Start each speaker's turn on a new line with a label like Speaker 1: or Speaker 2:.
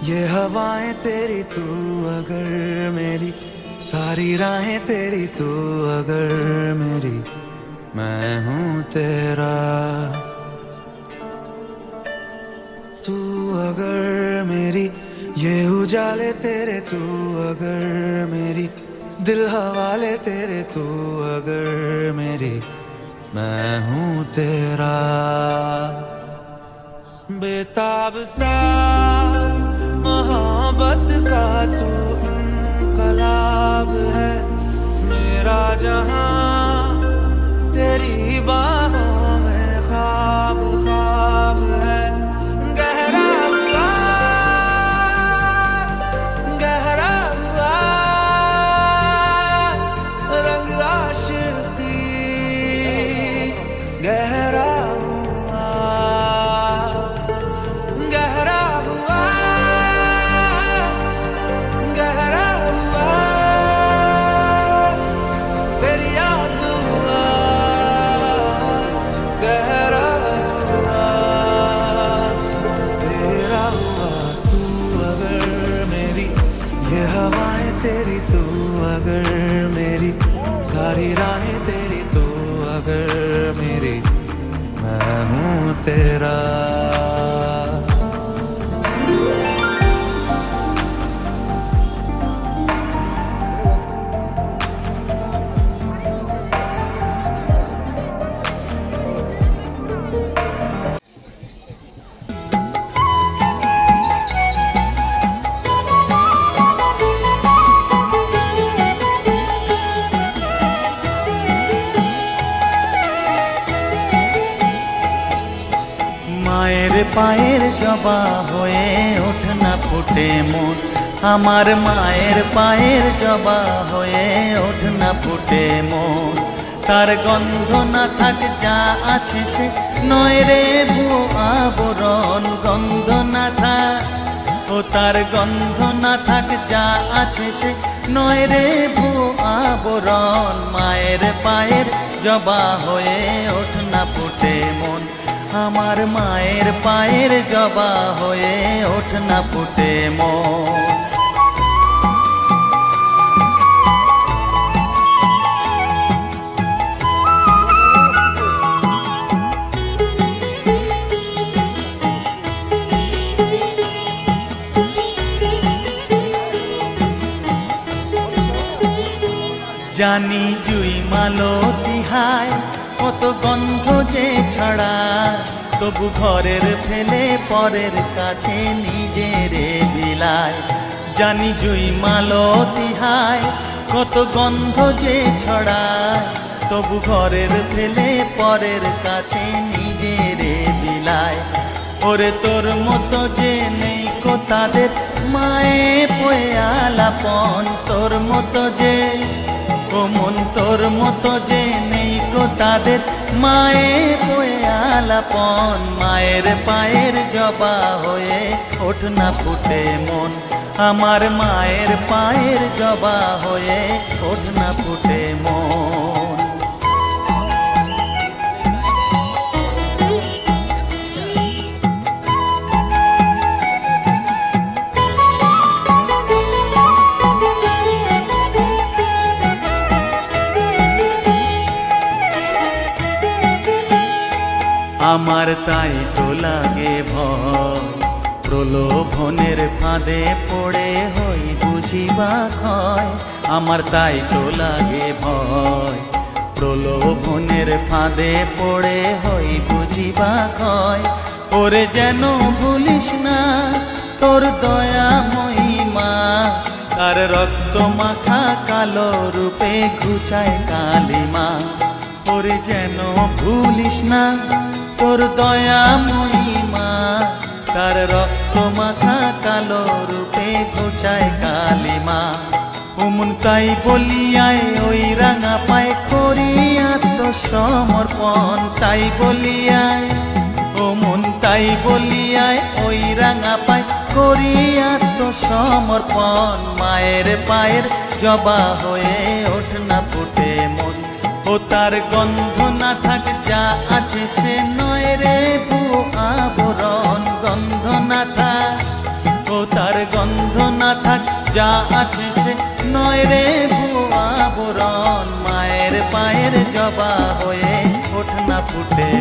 Speaker 1: ये हवाएं तेरी तू अगर मेरी, सारी राहें तेरी तू अगर मेरी, मैं हूँ तेरा। तू अगर मेरी, ये उजाले तेरे तू अगर मेरी, दिल हवाले तेरे तू अगर मेरी, मैं हूँ तेरा। बेताब सा मोहब्बत का तू इनकलाब है, मेरा जहां तेरी बाहों में ख्वाब ख्वाब है। गहरा हुआ रंग आशिकी, गहरा तेरी तू अगर मेरी, सारी राहें तेरी तू अगर मेरी, मैं हूँ तेरा।
Speaker 2: মায়ের পায়ের জবা হয়ে ওঠ না ফুটে মন, আমার মায়ের পায়ের জবা হয়ে ওঠ না ফুটে মন। তার গন্ধ না থাক যা আছে সে নয় রে ভুয়ো আবরণ, গন্ধ না থাক ও তার গন্ধ না থাক যা আছে সে নয় রে ভুয়ো আবরণ। মায়ের পায়ের জবা হয়ে ওঠ না ফুটে মন, আমার মায়ের পায়ের জবা হয়ে ওঠ না ফুটে মন। জানি জুই মালতী হায় কত গন্ধ যে ছড়ায়, তবু ঘরের ফেলে পরের কাছে নিজেরে বিলায়। জানি জুই মালতী হায় কত গন্ধ যে ছড়ায়, তবু ঘরের ফেলে পরের কাছে নিজেরে বিলায়। ওরে তোর মতো যে নেই কো তাদের মায়ে পয়ে আলাপন, তোর মতো যে ও মন তোর মতো যে নেই কো তাদের মায়ে পয়ে আলাপন। মায়ের পায়ের জবা হয়ে ওঠ না ফুটে মন, আমার মায়ের পায়ের জবা হয়ে ওঠ না ফুটে মন। আমার তাই তো লাগে ভয়, প্রলোভনের ফাঁদে পড়ে হই বুঝিবা ক্ষয়। আমার তাই তো লাগে ভয়, প্রলোভনের ফাঁদে পড়ে হই বুঝিবা ক্ষয়। ওরে যেন ভুলিস না তোর দয়া মহিমা, তার রক্ত মাখা কালো রূপে ঘুচায় কালিমা। ওরে যেন ভুলিস না তোর দয়া মহিমা, তার রক্ত মাখা কালো রূপে ঘুচায় কালিমা। ওমন তাই বলিয়ায় ওই রাঙা পায় করি আত্মসমর্পণ, তাই বলিয়ায় ওমন তাই বলিয়ায় ওই রাঙা পায় করি আত্মসমর্পণ। মায়ের পায়ের জবা হয়ে ওঠ না ফুটে মন, ও তার গন্ধ না থাক যা আছে সে নয় রে ভুয়ো আবরণ। গন্ধ না থাক ও তার যা আছে সে নয় রে ভুয়া বরণ, মায়ের পায়ের জবা হয়ে ওঠ না ফুটে